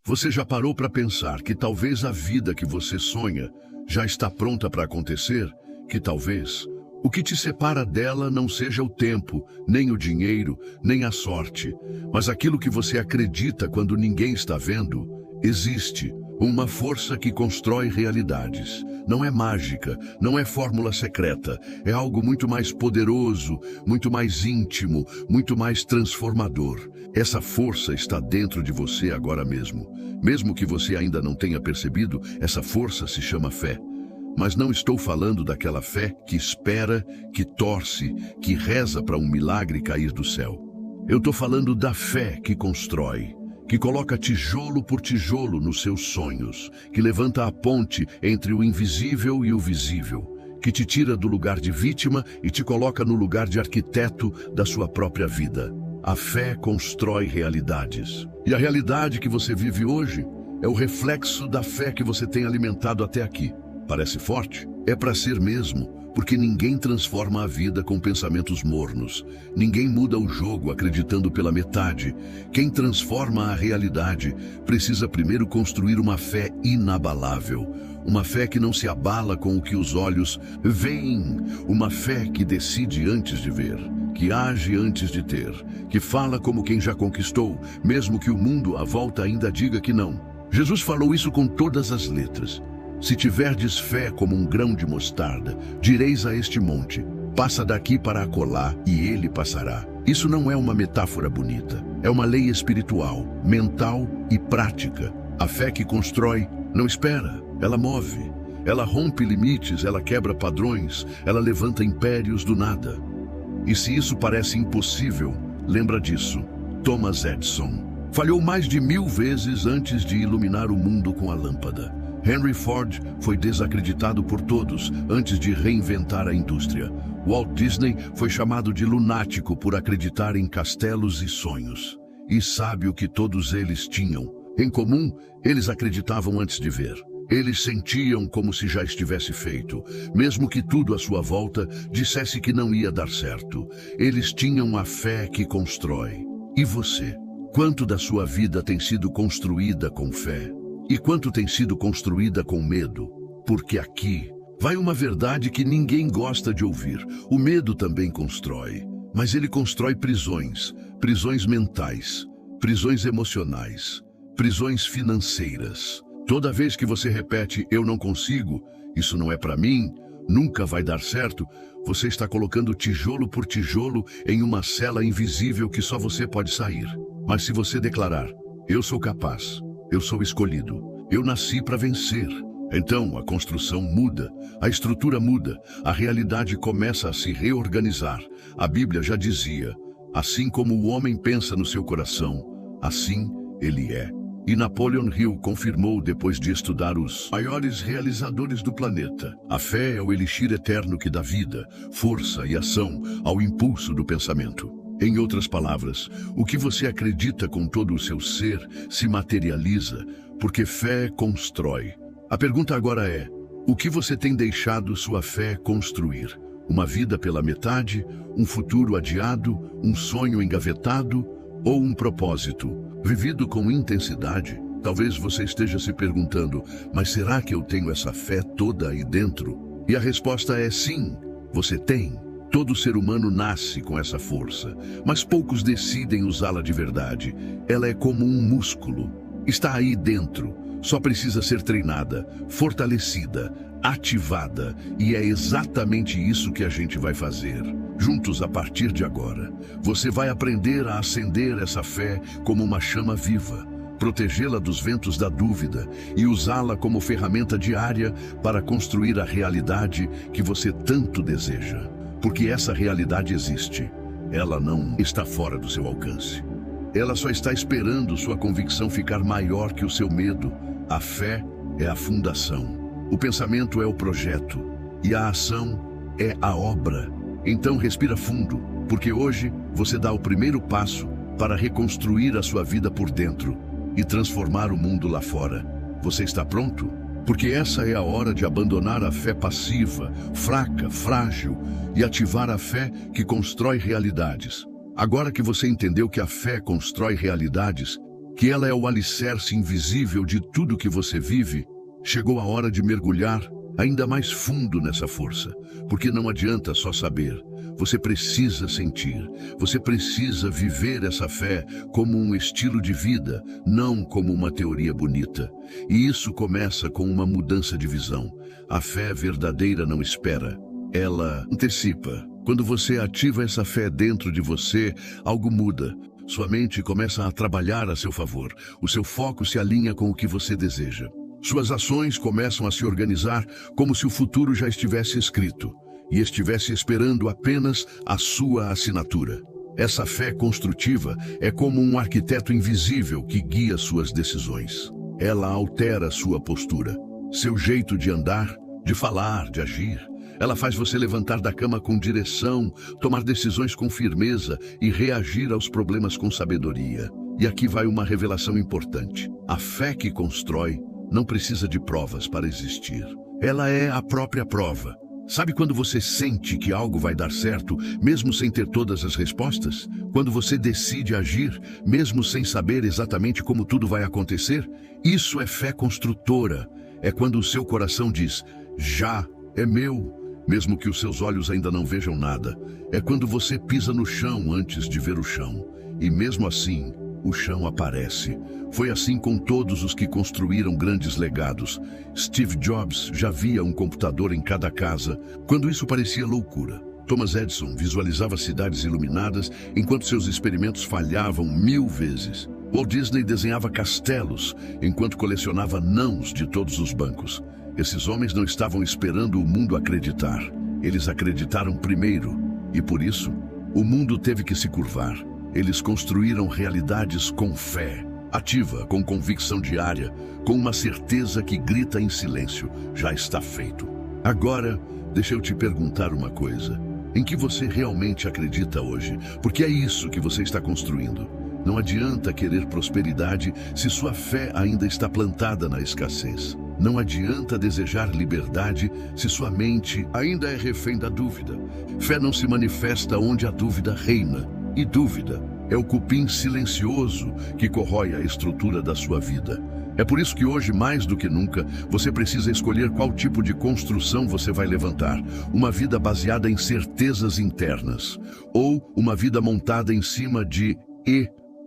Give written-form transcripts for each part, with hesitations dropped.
Você já parou para pensar que talvez a vida que você sonha já está pronta para acontecer? Que talvez o que te separa dela não seja o tempo, nem o dinheiro, nem a sorte, mas aquilo que você acredita quando ninguém está vendo? Existe uma força que constrói realidades. Não é mágica, não é fórmula secreta, é algo muito mais poderoso, muito mais íntimo, muito mais transformador. Essa força está dentro de você agora mesmo. Mesmo que você ainda não tenha percebido, essa força se chama fé. Mas não estou falando daquela fé que espera, que torce, que reza para um milagre cair do céu. Eu estou falando da fé que constrói, que coloca tijolo por tijolo nos seus sonhos, que levanta a ponte entre o invisível e o visível, que te tira do lugar de vítima e te coloca no lugar de arquiteto da sua própria vida. A fé constrói realidades. E a realidade que você vive hoje é o reflexo da fé que você tem alimentado até aqui. Parece forte? É para ser mesmo, porque ninguém transforma a vida com pensamentos mornos. Ninguém muda o jogo acreditando pela metade. Quem transforma a realidade precisa primeiro construir uma fé inabalável. Uma fé que não se abala com o que os olhos veem. Uma fé que decide antes de ver, que age antes de ter, que fala como quem já conquistou, mesmo que o mundo à volta ainda diga que não. Jesus falou isso com todas as letras. Se tiverdes fé como um grão de mostarda, direis a este monte, passa daqui para acolá, e ele passará. Isso não é uma metáfora bonita, é uma lei espiritual, mental e prática. A fé que constrói não espera, ela move. Ela rompe limites, ela quebra padrões, ela levanta impérios do nada. E se isso parece impossível, lembra disso. Thomas Edison falhou mais de 1000 vezes antes de iluminar o mundo com a lâmpada. Henry Ford foi desacreditado por todos antes de reinventar a indústria. Walt Disney foi chamado de lunático por acreditar em castelos e sonhos. E sabe o que todos eles tinham? Em comum, eles acreditavam antes de ver. Eles sentiam como se já estivesse feito, mesmo que tudo à sua volta dissesse que não ia dar certo. Eles tinham a fé que constrói. E você? Quanto da sua vida tem sido construída com fé? E quanto tem sido construída com medo? Porque aqui vai uma verdade que ninguém gosta de ouvir. O medo também constrói, mas ele constrói prisões, prisões mentais, prisões emocionais, prisões financeiras. Toda vez que você repete, eu não consigo, isso não é para mim, nunca vai dar certo, você está colocando tijolo por tijolo em uma cela invisível que só você pode sair. Mas se você declarar, eu sou capaz, eu sou escolhido, eu nasci para vencer, então a construção muda, a estrutura muda, a realidade começa a se reorganizar. A Bíblia já dizia, assim como o homem pensa no seu coração, assim ele é. E Napoleon Hill confirmou depois de estudar os maiores realizadores do planeta. A fé é o elixir eterno que dá vida, força e ação ao impulso do pensamento. Em outras palavras, o que você acredita com todo o seu ser se materializa, porque fé constrói. A pergunta agora é, o que você tem deixado sua fé construir? Uma vida pela metade, um futuro adiado, um sonho engavetado ou um propósito vivido com intensidade? Talvez você esteja se perguntando, mas será que eu tenho essa fé toda aí dentro? E a resposta é sim, você tem. Todo ser humano nasce com essa força, mas poucos decidem usá-la de verdade. Ela é como um músculo. Está aí dentro, só precisa ser treinada, fortalecida, ativada, e é exatamente isso que a gente vai fazer. Juntos a partir de agora, você vai aprender a acender essa fé como uma chama viva, protegê-la dos ventos da dúvida e usá-la como ferramenta diária para construir a realidade que você tanto deseja. Porque essa realidade existe, ela não está fora do seu alcance. Ela só está esperando sua convicção ficar maior que o seu medo. A fé é a fundação, o pensamento é o projeto e a ação é a obra. Então respira fundo, porque hoje você dá o primeiro passo para reconstruir a sua vida por dentro e transformar o mundo lá fora. Você está pronto? Porque essa é a hora de abandonar a fé passiva, fraca, frágil, e ativar a fé que constrói realidades. Agora que você entendeu que a fé constrói realidades, que ela é o alicerce invisível de tudo que você vive, chegou a hora de mergulhar ainda mais fundo nessa força, porque não adianta só saber. Você precisa sentir, você precisa viver essa fé como um estilo de vida, não como uma teoria bonita. E isso começa com uma mudança de visão. A fé verdadeira não espera, ela antecipa. Quando você ativa essa fé dentro de você, algo muda. Sua mente começa a trabalhar a seu favor, o seu foco se alinha com o que você deseja. Suas ações começam a se organizar como se o futuro já estivesse escrito e estivesse esperando apenas a sua assinatura. Essa fé construtiva é como um arquiteto invisível que guia suas decisões. Ela altera sua postura, seu jeito de andar, de falar, de agir. Ela faz você levantar da cama com direção, tomar decisões com firmeza e reagir aos problemas com sabedoria. E aqui vai uma revelação importante. A fé que constrói não precisa de provas para existir. Ela é a própria prova. Sabe quando você sente que algo vai dar certo, mesmo sem ter todas as respostas? Quando você decide agir, mesmo sem saber exatamente como tudo vai acontecer? Isso é fé construtora. É quando o seu coração diz, já é meu, mesmo que os seus olhos ainda não vejam nada. É quando você pisa no chão antes de ver o chão. E mesmo assim, o chão aparece. Foi assim com todos os que construíram grandes legados. Steve Jobs já via um computador em cada casa, quando isso parecia loucura. Thomas Edison visualizava cidades iluminadas, enquanto seus experimentos falhavam 1000 vezes. Walt Disney desenhava castelos, enquanto colecionava nãos de todos os bancos. Esses homens não estavam esperando o mundo acreditar. Eles acreditaram primeiro, e por isso, o mundo teve que se curvar. Eles construíram realidades com fé, ativa, com convicção diária, com uma certeza que grita em silêncio, já está feito. Agora, deixa eu te perguntar uma coisa. Em que você realmente acredita hoje? Porque é isso que você está construindo. Não adianta querer prosperidade se sua fé ainda está plantada na escassez. Não adianta desejar liberdade se sua mente ainda é refém da dúvida. Fé não se manifesta onde a dúvida reina. E dúvida é o cupim silencioso que corrói a estrutura da sua vida. É por isso que hoje, mais do que nunca, você precisa escolher qual tipo de construção você vai levantar. Uma vida baseada em certezas internas, ou uma vida montada em cima de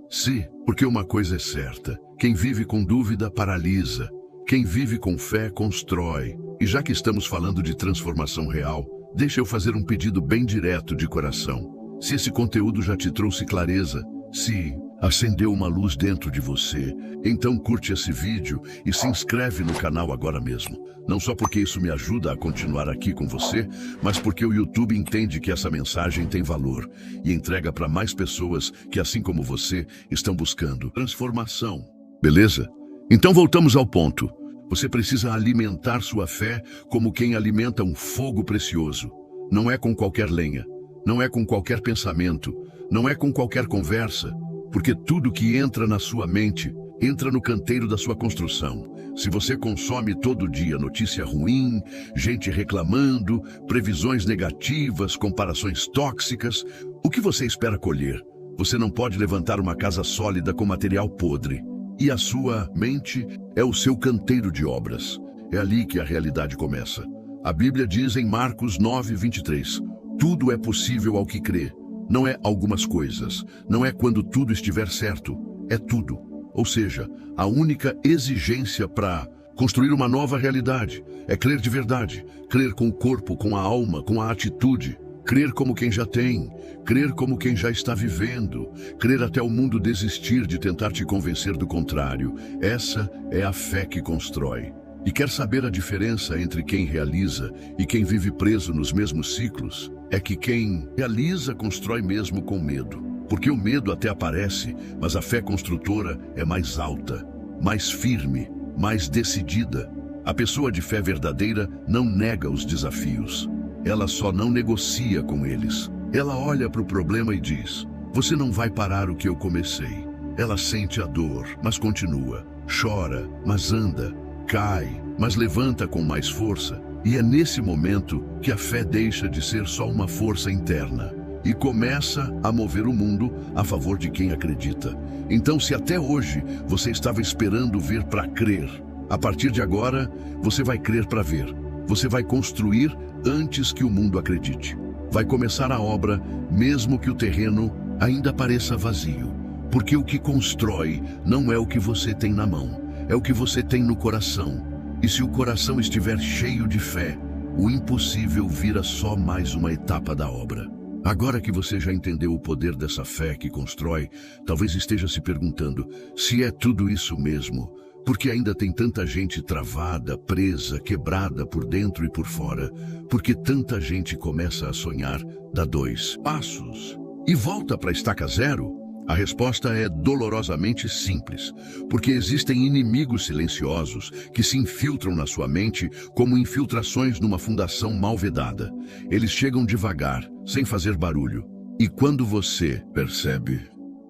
se. Porque uma coisa é certa, quem vive com dúvida paralisa. Quem vive com fé constrói. E já que estamos falando de transformação real, deixa eu fazer um pedido bem direto de coração. Se esse conteúdo já te trouxe clareza, se acendeu uma luz dentro de você, então curte esse vídeo e se inscreve no canal agora mesmo. Não só porque isso me ajuda a continuar aqui com você, mas porque o YouTube entende que essa mensagem tem valor e entrega para mais pessoas que, assim como você, estão buscando transformação. Beleza? Então voltamos ao ponto. Você precisa alimentar sua fé como quem alimenta um fogo precioso. Não é com qualquer lenha. Não é com qualquer pensamento, não é com qualquer conversa, porque tudo que entra na sua mente, entra no canteiro da sua construção. Se você consome todo dia notícia ruim, gente reclamando, previsões negativas, comparações tóxicas, o que você espera colher? Você não pode levantar uma casa sólida com material podre. E a sua mente é o seu canteiro de obras. É ali que a realidade começa. A Bíblia diz em Marcos 9:23, tudo é possível ao que crê. Não é algumas coisas. Não é quando tudo estiver certo. É tudo. Ou seja, a única exigência para construir uma nova realidade é crer de verdade. Crer com o corpo, com a alma, com a atitude. Crer como quem já tem. Crer como quem já está vivendo. Crer até o mundo desistir de tentar te convencer do contrário. Essa é a fé que constrói. E quer saber a diferença entre quem realiza e quem vive preso nos mesmos ciclos? É que quem realiza constrói mesmo com medo. Porque o medo até aparece, mas a fé construtora é mais alta, mais firme, mais decidida. A pessoa de fé verdadeira não nega os desafios. Ela só não negocia com eles. Ela olha para o problema e diz, você não vai parar o que eu comecei. Ela sente a dor, mas continua. Chora, mas anda. Cai, mas levanta com mais força. E é nesse momento que a fé deixa de ser só uma força interna e começa a mover o mundo a favor de quem acredita. Então, se até hoje você estava esperando ver para crer, a partir de agora você vai crer para ver. Você vai construir antes que o mundo acredite. Vai começar a obra, mesmo que o terreno ainda pareça vazio. Porque o que constrói não é o que você tem na mão, é o que você tem no coração. E se o coração estiver cheio de fé, o impossível vira só mais uma etapa da obra. Agora que você já entendeu o poder dessa fé que constrói, talvez esteja se perguntando se é tudo isso mesmo. Porque ainda tem tanta gente travada, presa, quebrada por dentro e por fora. Porque tanta gente começa a sonhar, dá 2 passos e volta para a estaca zero? A resposta é dolorosamente simples. Porque existem inimigos silenciosos que se infiltram na sua mente como infiltrações numa fundação mal vedada. Eles chegam devagar, sem fazer barulho. E quando você percebe,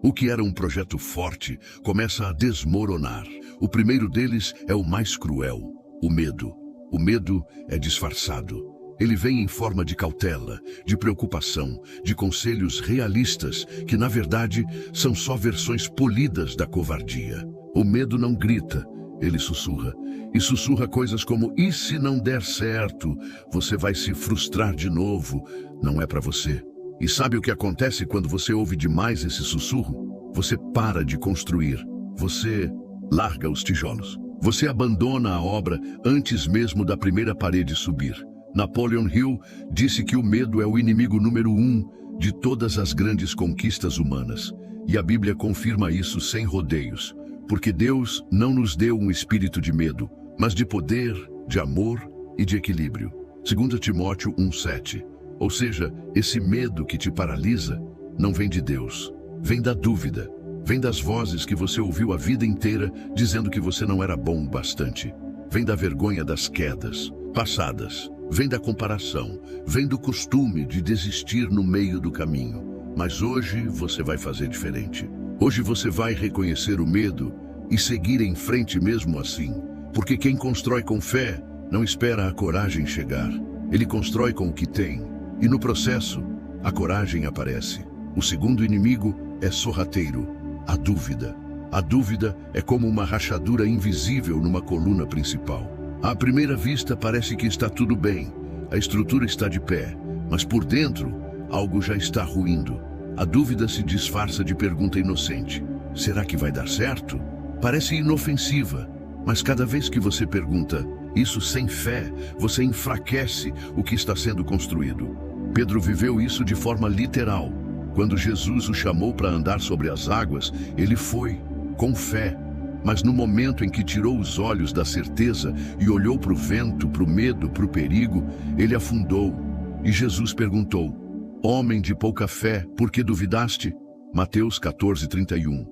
o que era um projeto forte começa a desmoronar. O primeiro deles é o mais cruel, o medo. O medo é disfarçado. Ele vem em forma de cautela, de preocupação, de conselhos realistas, que na verdade são só versões polidas da covardia. O medo não grita, ele sussurra. E sussurra coisas como, e se não der certo, você vai se frustrar de novo, não é para você. E sabe o que acontece quando você ouve demais esse sussurro? Você para de construir, você larga os tijolos. Você abandona a obra antes mesmo da primeira parede subir. Napoleon Hill disse que o medo é o inimigo número 1 de todas as grandes conquistas humanas. E a Bíblia confirma isso sem rodeios. Porque Deus não nos deu um espírito de medo, mas de poder, de amor e de equilíbrio. 2 Timóteo 1,7. Ou seja, esse medo que te paralisa não vem de Deus, vem da dúvida. Vem das vozes que você ouviu a vida inteira dizendo que você não era bom o bastante. Vem da vergonha das quedas passadas. Vem da comparação. Vem do costume de desistir no meio do caminho. Mas hoje você vai fazer diferente. Hoje você vai reconhecer o medo e seguir em frente mesmo assim. Porque quem constrói com fé não espera a coragem chegar. Ele constrói com o que tem. E no processo, a coragem aparece. O segundo inimigo é sorrateiro. A dúvida. A dúvida é como uma rachadura invisível numa coluna principal. À primeira vista parece que está tudo bem, a estrutura está de pé, mas por dentro algo já está ruindo. A dúvida se disfarça de pergunta inocente. Será que vai dar certo? Parece inofensiva, mas cada vez que você pergunta isso sem fé, você enfraquece o que está sendo construído. Pedro viveu isso de forma literal. Quando Jesus o chamou para andar sobre as águas, ele foi, com fé. Mas no momento em que tirou os olhos da certeza e olhou para o vento, para o medo, para o perigo, ele afundou. E Jesus perguntou, homem de pouca fé, por que duvidaste? Mateus 14:31.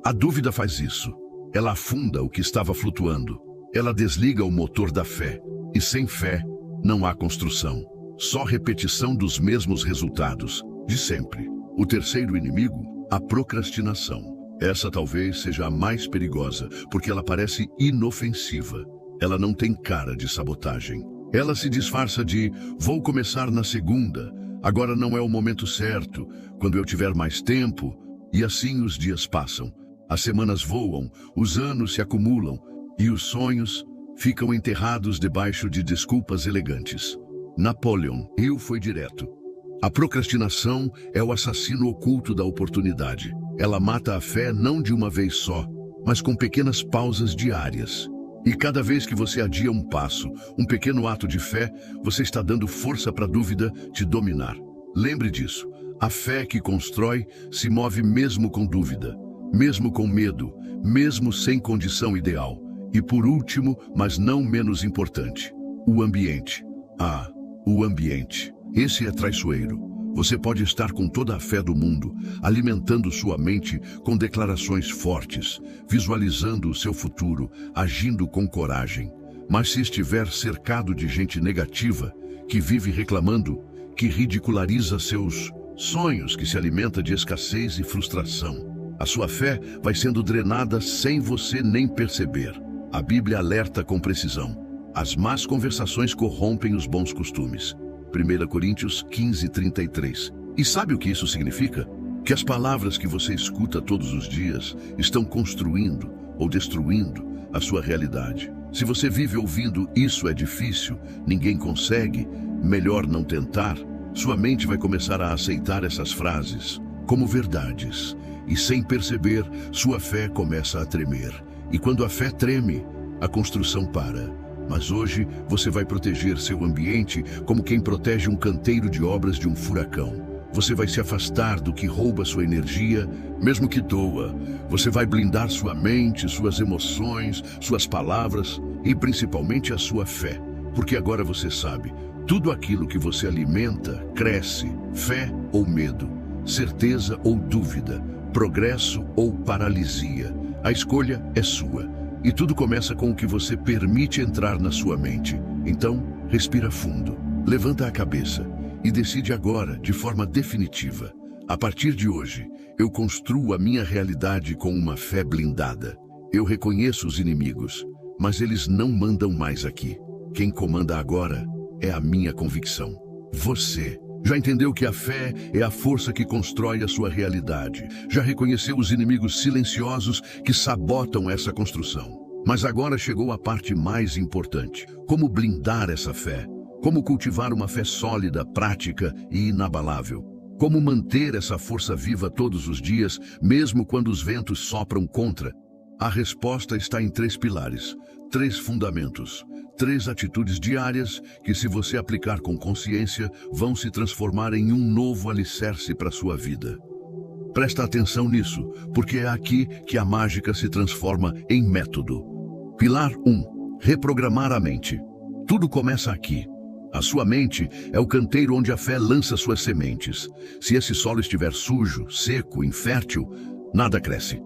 A dúvida faz isso. Ela afunda o que estava flutuando. Ela desliga o motor da fé. E sem fé, não há construção. Só repetição dos mesmos resultados, de sempre. O terceiro inimigo, a procrastinação. Essa talvez seja a mais perigosa, porque ela parece inofensiva. Ela não tem cara de sabotagem. Ela se disfarça de, vou começar na segunda, agora não é o momento certo, quando eu tiver mais tempo. E assim os dias passam. As semanas voam, os anos se acumulam, e os sonhos ficam enterrados debaixo de desculpas elegantes. Napoleon Hill foi direto. A procrastinação é o assassino oculto da oportunidade. Ela mata a fé não de uma vez só, mas com pequenas pausas diárias. E cada vez que você adia um passo, um pequeno ato de fé, você está dando força para a dúvida te dominar. Lembre disso. A fé que constrói se move mesmo com dúvida, mesmo com medo, mesmo sem condição ideal. E por último, mas não menos importante, o ambiente. O ambiente. Esse é traiçoeiro. Você pode estar com toda a fé do mundo, alimentando sua mente com declarações fortes, visualizando o seu futuro, agindo com coragem. Mas se estiver cercado de gente negativa, que vive reclamando, que ridiculariza seus sonhos, que se alimenta de escassez e frustração, a sua fé vai sendo drenada sem você nem perceber. A Bíblia alerta com precisão. As más conversações corrompem os bons costumes. 1 Coríntios 15:33. E sabe o que isso significa? Que as palavras que você escuta todos os dias estão construindo ou destruindo a sua realidade. Se você vive ouvindo "isso é difícil, ninguém consegue, melhor não tentar", sua mente vai começar a aceitar essas frases como verdades. E sem perceber, sua fé começa a tremer. E quando a fé treme, a construção para. Mas hoje você vai proteger seu ambiente como quem protege um canteiro de obras de um furacão. Você vai se afastar do que rouba sua energia, mesmo que doa. Você vai blindar sua mente, suas emoções, suas palavras e principalmente a sua fé. Porque agora você sabe, tudo aquilo que você alimenta cresce, fé ou medo, certeza ou dúvida, progresso ou paralisia. A escolha é sua. E tudo começa com o que você permite entrar na sua mente. Então, respira fundo, levanta a cabeça e decide agora, de forma definitiva. A partir de hoje, eu construo a minha realidade com uma fé blindada. Eu reconheço os inimigos, mas eles não mandam mais aqui. Quem comanda agora é a minha convicção. Você já entendeu que a fé é a força que constrói a sua realidade. Já reconheceu os inimigos silenciosos que sabotam essa construção. Mas agora chegou a parte mais importante. Como blindar essa fé? Como cultivar uma fé sólida, prática e inabalável? Como manter essa força viva todos os dias, mesmo quando os ventos sopram contra? A resposta está em 3 pilares, 3 fundamentos, 3 atitudes diárias que, se você aplicar com consciência, vão se transformar em um novo alicerce para a sua vida. Presta atenção nisso, porque é aqui que a mágica se transforma em método. Pilar 1. Reprogramar a mente. Tudo começa aqui. A sua mente é o canteiro onde a fé lança suas sementes. Se esse solo estiver sujo, seco, infértil, nada cresce.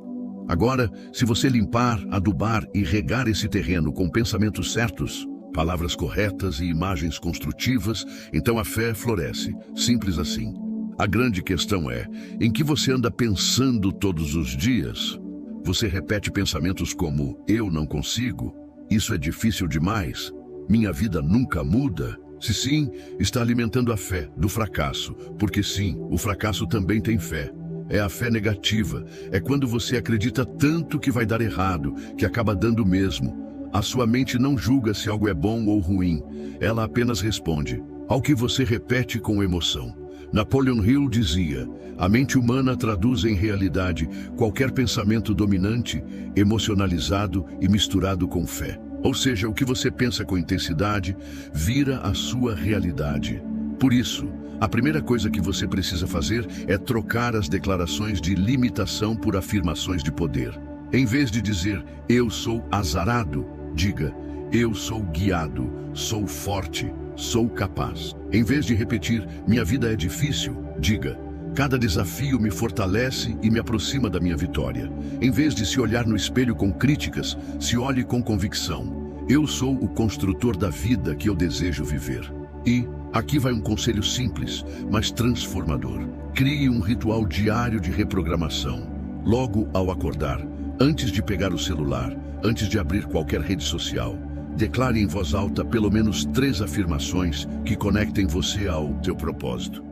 Agora, se você limpar, adubar e regar esse terreno com pensamentos certos, palavras corretas e imagens construtivas, então a fé floresce. Simples assim. A grande questão é, em que você anda pensando todos os dias? Você repete pensamentos como: eu não consigo, isso é difícil demais, minha vida nunca muda? Se sim, está alimentando a fé do fracasso, porque sim, o fracasso também tem fé. É a fé negativa, é quando você acredita tanto que vai dar errado, que acaba dando mesmo. A sua mente não julga se algo é bom ou ruim, ela apenas responde ao que você repete com emoção. Napoleon Hill dizia: a mente humana traduz em realidade qualquer pensamento dominante, emocionalizado e misturado com fé. Ou seja, o que você pensa com intensidade vira a sua realidade. Por isso, a primeira coisa que você precisa fazer é trocar as declarações de limitação por afirmações de poder. Em vez de dizer "eu sou azarado", diga "eu sou guiado, sou forte, sou capaz". Em vez de repetir "minha vida é difícil", diga "cada desafio me fortalece e me aproxima da minha vitória". Em vez de se olhar no espelho com críticas, se olhe com convicção. Eu sou o construtor da vida que eu desejo viver. E aqui vai um conselho simples, mas transformador. Crie um ritual diário de reprogramação. Logo ao acordar, antes de pegar o celular, antes de abrir qualquer rede social, declare em voz alta pelo menos 3 afirmações que conectem você ao teu propósito.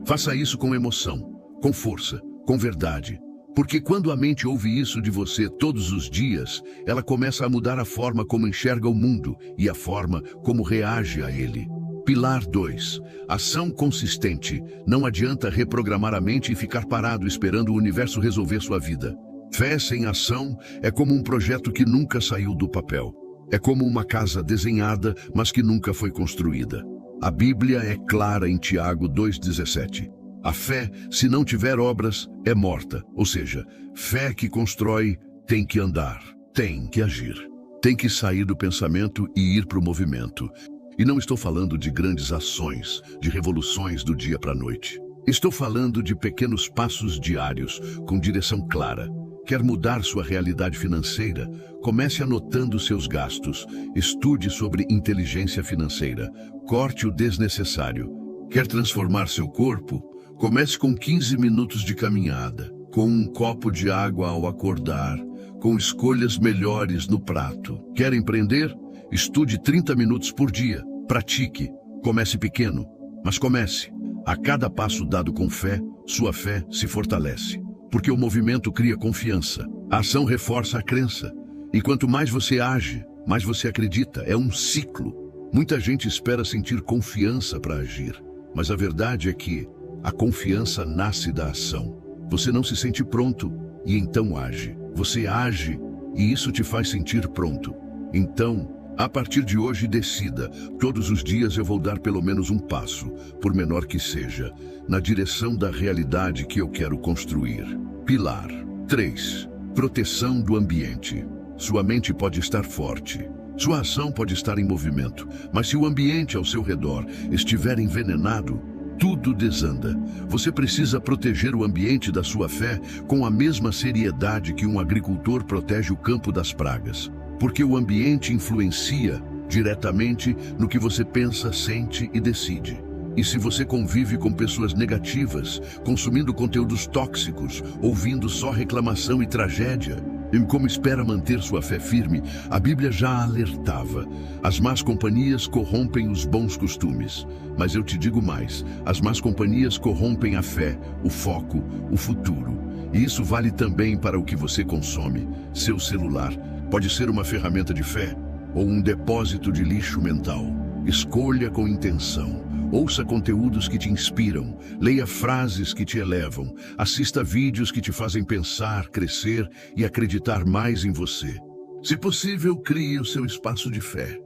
Faça isso com emoção, com força, com verdade. Porque quando a mente ouve isso de você todos os dias, ela começa a mudar a forma como enxerga o mundo e a forma como reage a ele. Pilar 2. Ação consistente. Não adianta reprogramar a mente e ficar parado esperando o universo resolver sua vida. Fé sem ação é como um projeto que nunca saiu do papel. É como uma casa desenhada, mas que nunca foi construída. A Bíblia é clara em Tiago 2,17. A fé, se não tiver obras, é morta. Ou seja, fé que constrói tem que andar, tem que agir. Tem que sair do pensamento e ir para o movimento. E não estou falando de grandes ações, de revoluções do dia para a noite. Estou falando de pequenos passos diários, com direção clara. Quer mudar sua realidade financeira? Comece anotando seus gastos. Estude sobre inteligência financeira. Corte o desnecessário. Quer transformar seu corpo? Comece com 15 minutos de caminhada, com um copo de água ao acordar, com escolhas melhores no prato. Quer empreender? Estude 30 minutos por dia. Pratique. Comece pequeno, mas comece. A cada passo dado com fé, sua fé se fortalece. Porque o movimento cria confiança. A ação reforça a crença. E quanto mais você age, mais você acredita. É um ciclo. Muita gente espera sentir confiança para agir. Mas a verdade é que a confiança nasce da ação. Você não se sente pronto e então age. Você age e isso te faz sentir pronto. Então, a partir de hoje, decida. Todos os dias eu vou dar pelo menos um passo, por menor que seja, na direção da realidade que eu quero construir. Pilar 3. Proteção do ambiente. Sua mente pode estar forte. Sua ação pode estar em movimento, mas se o ambiente ao seu redor estiver envenenado, tudo desanda. Você precisa proteger o ambiente da sua fé com a mesma seriedade que um agricultor protege o campo das pragas. Porque o ambiente influencia diretamente no que você pensa, sente e decide. E se você convive com pessoas negativas, consumindo conteúdos tóxicos, ouvindo só reclamação e tragédia, e como espera manter sua fé firme, a Bíblia já alertava. As más companhias corrompem os bons costumes. Mas eu te digo mais, as más companhias corrompem a fé, o foco, o futuro. E isso vale também para o que você consome. Seu celular pode ser uma ferramenta de fé ou um depósito de lixo mental. Escolha com intenção. Ouça conteúdos que te inspiram, leia frases que te elevam, assista vídeos que te fazem pensar, crescer e acreditar mais em você. Se possível, crie o seu espaço de fé.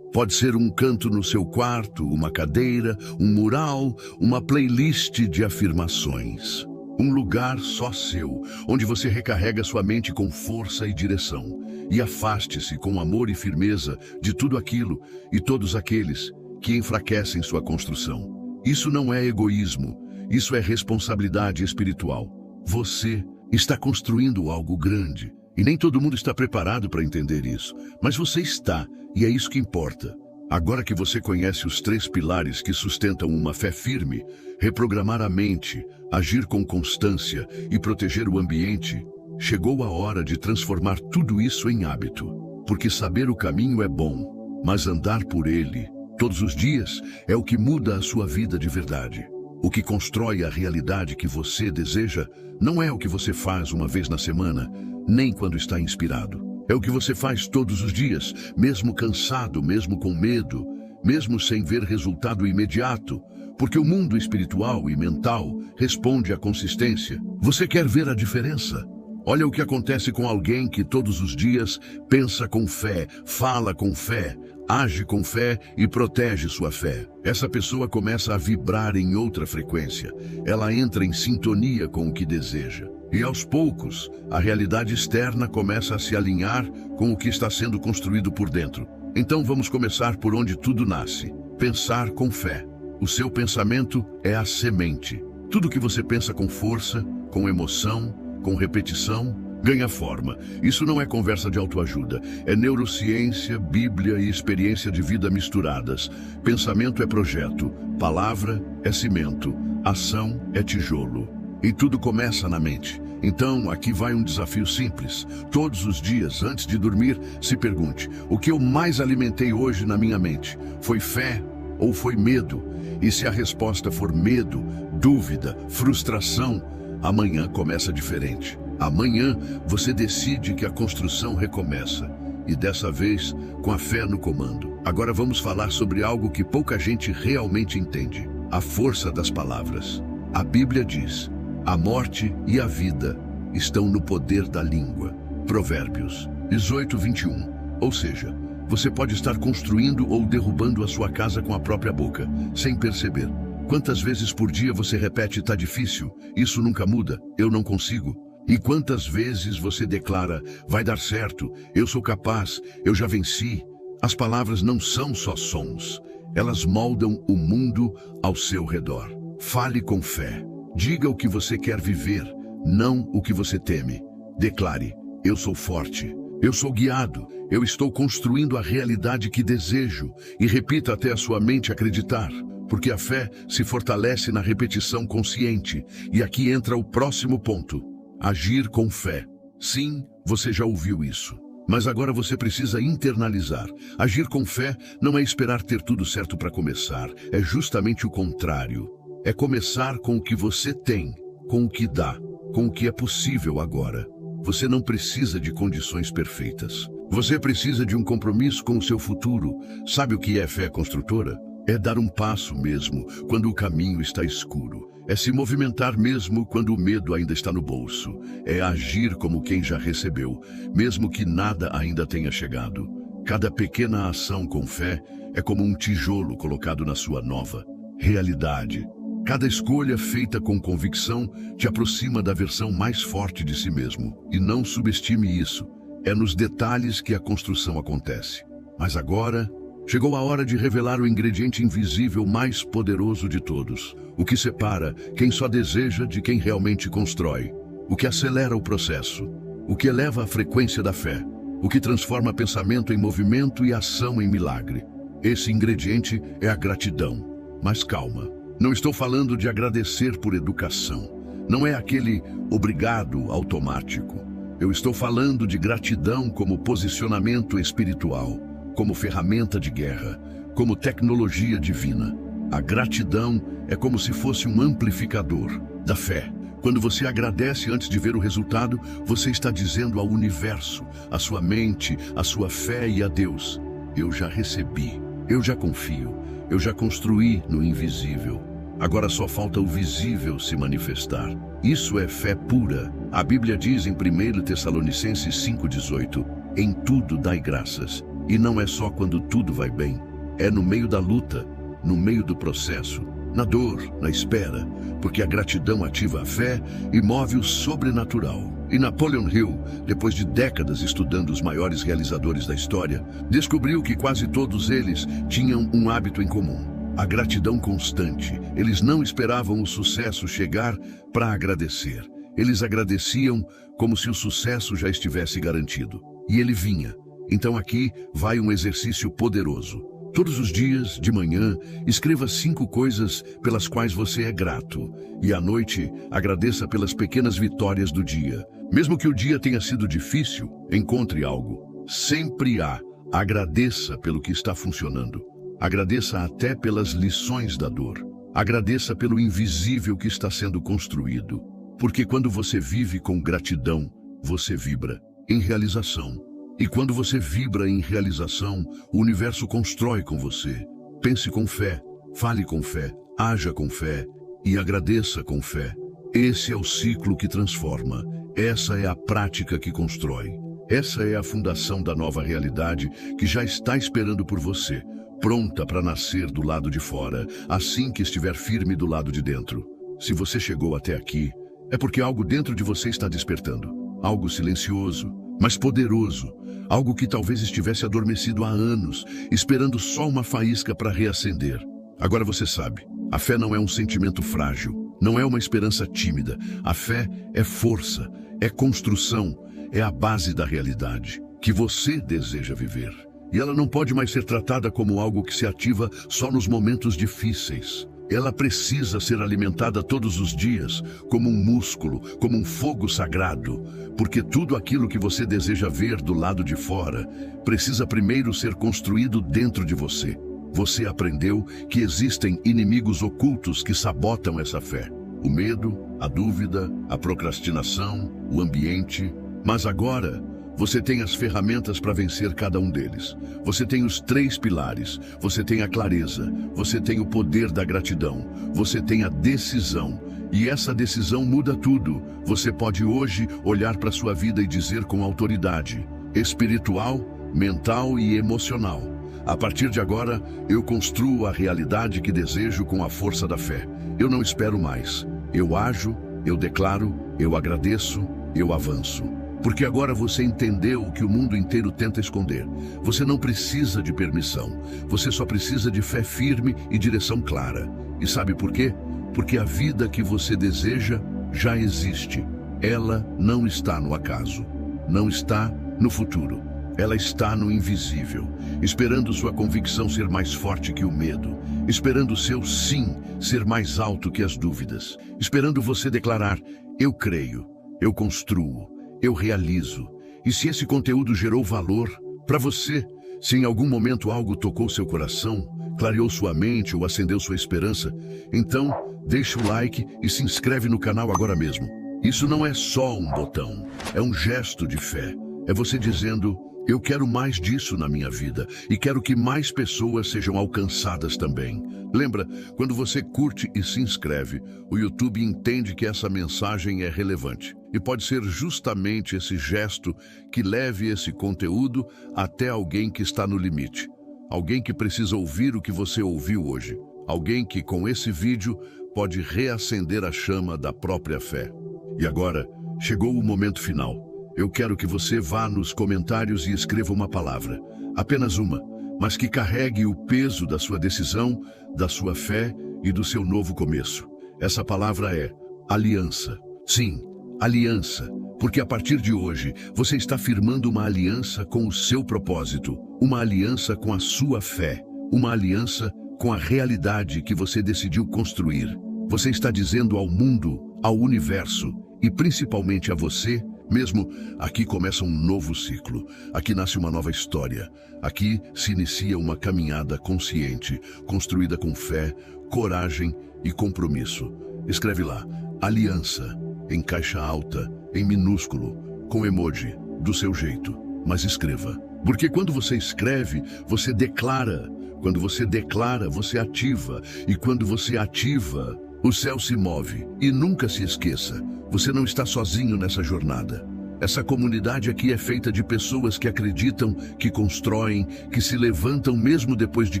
Pode ser um canto no seu quarto, uma cadeira, um mural, uma playlist de afirmações. Um lugar só seu, onde você recarrega sua mente com força e direção. E afaste-se com amor e firmeza de tudo aquilo e todos aqueles que enfraquecem sua construção. Isso não é egoísmo, isso é responsabilidade espiritual. Você está construindo algo grande e nem todo mundo está preparado para entender isso, mas você está e é isso que importa. Agora que você conhece os 3 pilares que sustentam uma fé firme, reprogramar a mente, agir com constância e proteger o ambiente, chegou a hora de transformar tudo isso em hábito. Porque saber o caminho é bom, mas andar por ele todos os dias é o que muda a sua vida de verdade. O que constrói a realidade que você deseja não é o que você faz uma vez na semana, nem quando está inspirado. É o que você faz todos os dias, mesmo cansado, mesmo com medo, mesmo sem ver resultado imediato, porque o mundo espiritual e mental responde à consistência. Você quer ver a diferença? Olha o que acontece com alguém que todos os dias pensa com fé, fala com fé, age com fé e protege sua fé. Essa pessoa começa a vibrar em outra frequência. Ela entra em sintonia com o que deseja. E aos poucos, a realidade externa começa a se alinhar com o que está sendo construído por dentro. Então vamos começar por onde tudo nasce. Pensar com fé. O seu pensamento é a semente. Tudo que você pensa com força, com emoção, com repetição, ganha forma. Isso não é conversa de autoajuda. É neurociência, Bíblia e experiência de vida misturadas. Pensamento é projeto, palavra é cimento, ação é tijolo. E tudo começa na mente. Então, aqui vai um desafio simples. Todos os dias, antes de dormir, se pergunte: o que eu mais alimentei hoje na minha mente? Foi fé ou foi medo? E se a resposta for medo, dúvida, frustração, amanhã começa diferente. Amanhã você decide que a construção recomeça. E dessa vez, com a fé no comando. Agora vamos falar sobre algo que pouca gente realmente entende: a força das palavras. A Bíblia diz: a morte e a vida estão no poder da língua. Provérbios 18:21. Ou seja, você pode estar construindo ou derrubando a sua casa com a própria boca, sem perceber. Quantas vezes por dia você repete: tá difícil, isso nunca muda, eu não consigo? E quantas vezes você declara: vai dar certo, eu sou capaz, eu já venci? As palavras não são só sons, elas moldam o mundo ao seu redor. Fale com fé. Diga o que você quer viver, não o que você teme. Declare: eu sou forte, eu sou guiado, eu estou construindo a realidade que desejo. E repita até a sua mente acreditar, porque a fé se fortalece na repetição consciente. E aqui entra o próximo ponto: agir com fé. Sim, você já ouviu isso, mas agora você precisa internalizar. Agir com fé não é esperar ter tudo certo para começar, é justamente o contrário. É começar com o que você tem, com o que dá, com o que é possível agora. Você não precisa de condições perfeitas. Você precisa de um compromisso com o seu futuro. Sabe o que é fé construtora? É dar um passo mesmo quando o caminho está escuro. É se movimentar mesmo quando o medo ainda está no bolso. É agir como quem já recebeu, mesmo que nada ainda tenha chegado. Cada pequena ação com fé é como um tijolo colocado na sua nova realidade. Cada escolha feita com convicção te aproxima da versão mais forte de si mesmo. E não subestime isso. É nos detalhes que a construção acontece. Mas agora, chegou a hora de revelar o ingrediente invisível mais poderoso de todos. O que separa quem só deseja de quem realmente constrói. O que acelera o processo. O que eleva a frequência da fé. O que transforma pensamento em movimento e ação em milagre. Esse ingrediente é a gratidão. Mas calma. Não estou falando de agradecer por educação. Não é aquele obrigado automático. Eu estou falando de gratidão como posicionamento espiritual, como ferramenta de guerra, como tecnologia divina. A gratidão é como se fosse um amplificador da fé. Quando você agradece antes de ver o resultado, você está dizendo ao universo, à sua mente, à sua fé e a Deus: eu já recebi, eu já confio. Eu já construí no invisível. Agora só falta o visível se manifestar. Isso é fé pura. A Bíblia diz em 1 Tessalonicenses 5,18: em tudo dai graças. E não é só quando tudo vai bem. É no meio da luta, no meio do processo, na dor, na espera. Porque a gratidão ativa a fé e move o sobrenatural. E Napoleon Hill, depois de décadas estudando os maiores realizadores da história, descobriu que quase todos eles tinham um hábito em comum: a gratidão constante. Eles não esperavam o sucesso chegar para agradecer. Eles agradeciam como se o sucesso já estivesse garantido. E ele vinha. Então aqui vai um exercício poderoso. Todos os dias, de manhã, escreva 5 coisas pelas quais você é grato. E à noite, agradeça pelas pequenas vitórias do dia. Mesmo que o dia tenha sido difícil, encontre algo. Sempre há. Agradeça pelo que está funcionando. Agradeça até pelas lições da dor. Agradeça pelo invisível que está sendo construído. Porque quando você vive com gratidão, você vibra em realização. E quando você vibra em realização, o universo constrói com você. Pense com fé, fale com fé, haja com fé e agradeça com fé. Esse é o ciclo que transforma. Essa é a prática que constrói. Essa é a fundação da nova realidade que já está esperando por você, pronta para nascer do lado de fora, assim que estiver firme do lado de dentro. Se você chegou até aqui, é porque algo dentro de você está despertando. Algo silencioso, mas poderoso. Algo que talvez estivesse adormecido há anos, esperando só uma faísca para reacender. Agora você sabe, a fé não é um sentimento frágil, não é uma esperança tímida. A fé é força, é construção, é a base da realidade que você deseja viver. E ela não pode mais ser tratada como algo que se ativa só nos momentos difíceis. Ela precisa ser alimentada todos os dias, como um músculo, como um fogo sagrado, porque tudo aquilo que você deseja ver do lado de fora precisa primeiro ser construído dentro de você. Você aprendeu que existem inimigos ocultos que sabotam essa fé: o medo, a dúvida, a procrastinação, o ambiente. Mas agora você tem as ferramentas para vencer cada um deles. Você tem os 3 pilares. Você tem a clareza. Você tem o poder da gratidão. Você tem a decisão. E essa decisão muda tudo. Você pode hoje olhar para sua vida e dizer com autoridade: espiritual, mental e emocional: a partir de agora, eu construo a realidade que desejo com a força da fé. Eu não espero mais. Eu ajo, eu declaro, eu agradeço, eu avanço. Porque agora você entendeu o que o mundo inteiro tenta esconder. Você não precisa de permissão. Você só precisa de fé firme e direção clara. E sabe por quê? Porque a vida que você deseja já existe. Ela não está no acaso. Não está no futuro. Ela está no invisível, esperando sua convicção ser mais forte que o medo, esperando seu sim ser mais alto que as dúvidas, esperando você declarar: eu creio, eu construo, eu realizo. E se esse conteúdo gerou valor para você, se em algum momento algo tocou seu coração, clareou sua mente ou acendeu sua esperança, então deixe o like e se inscreve no canal agora mesmo. Isso não é só um botão, é um gesto de fé. É você dizendo: eu quero mais disso na minha vida e quero que mais pessoas sejam alcançadas também. Lembra, quando você curte e se inscreve, o YouTube entende que essa mensagem é relevante. E pode ser justamente esse gesto que leve esse conteúdo até alguém que está no limite. Alguém que precisa ouvir o que você ouviu hoje. Alguém que, com esse vídeo, pode reacender a chama da própria fé. E agora, chegou o momento final. Eu quero que você vá nos comentários e escreva uma palavra, apenas uma, mas que carregue o peso da sua decisão, da sua fé e do seu novo começo. Essa palavra é aliança. Sim, aliança, porque a partir de hoje você está firmando uma aliança com o seu propósito, uma aliança com a sua fé, uma aliança com a realidade que você decidiu construir. Você está dizendo ao mundo, ao universo e principalmente a você mesmo: aqui começa um novo ciclo, aqui nasce uma nova história, aqui se inicia uma caminhada consciente, construída com fé, coragem e compromisso. Escreve lá, aliança, em caixa alta, em minúsculo, com emoji, do seu jeito, mas escreva. Porque quando você escreve, você declara. Quando você declara, você ativa. E quando você ativa, o céu se move. E nunca se esqueça, você não está sozinho nessa jornada. Essa comunidade aqui é feita de pessoas que acreditam, que constroem, que se levantam mesmo depois de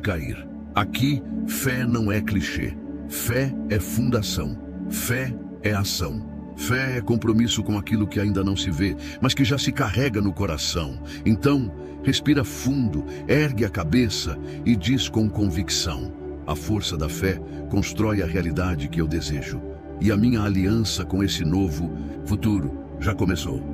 cair. Aqui, fé não é clichê. Fé é fundação. Fé é ação. Fé é compromisso com aquilo que ainda não se vê, mas que já se carrega no coração. Então, respira fundo, ergue a cabeça e diz com convicção: a força da fé constrói a realidade que eu desejo. E a minha aliança com esse novo futuro já começou.